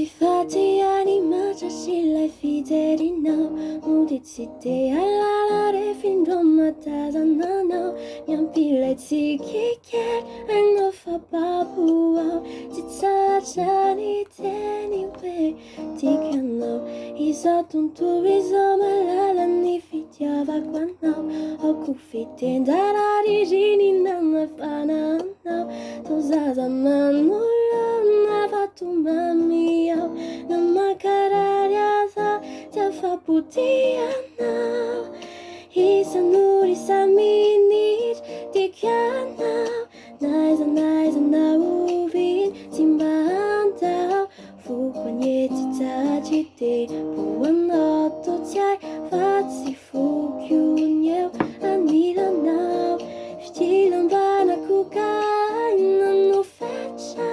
Fatti anima già si lai fideli no Mudi zite alalare fin doma tada no no Nyan pile tiki ket Ano fa babu au Tita jani teni we Tika no Iso tuntu iso malala ni fitya vakwano Oku fitin darari jini nana fana no Tozaza manula Navatu mami au Namakarariasa Tafa putiana Isanuri saminit Dikiana Naisa na uvin Timbanda Fukwanyeti tajite Puano totiai Fatsi fukyunyeu Anila now Fitilan bana kukai Nanu fecha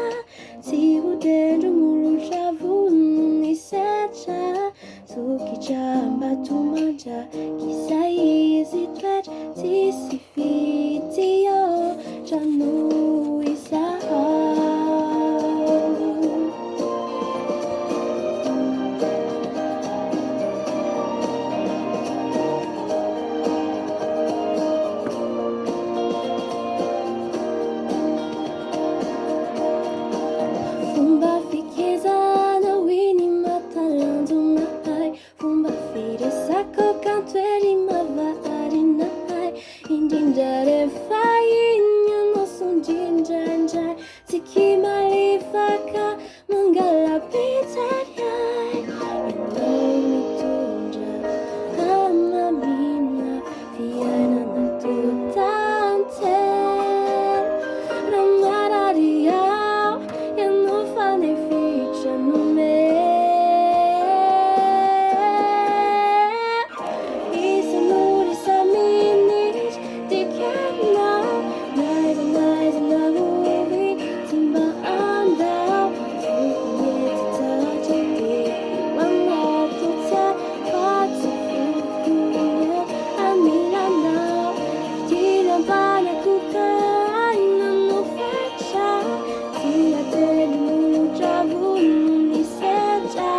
Sibu dentro mulu javu Ni secha Suki jamba tumanja Kisai isi twet Tisi fiti yo Janu isa Fumba ficheza na wini matalando na hai Fumba fire sacco canto e rimava arina hai Indindare fai no son jinjanjai Siki malifaka mangala pitariai Inomi tunja ama mina Fiana na tutante Ramararia Ficha no me Isa nuri saminit Dikana Naisa na uvi Timba anda Fukunyeti tajiti Wana tuta Fatsi fukunya Amila now Tila bana kukai Nanu fecha Tia teni mulu javu Ni seja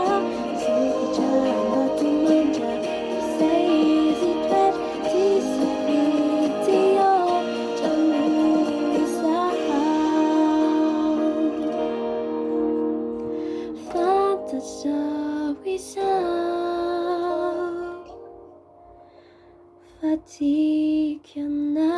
Suki jamba tumanja Kisei isi twet Tisi fiti yo Jamu isa Fanta jawisa Fatikiana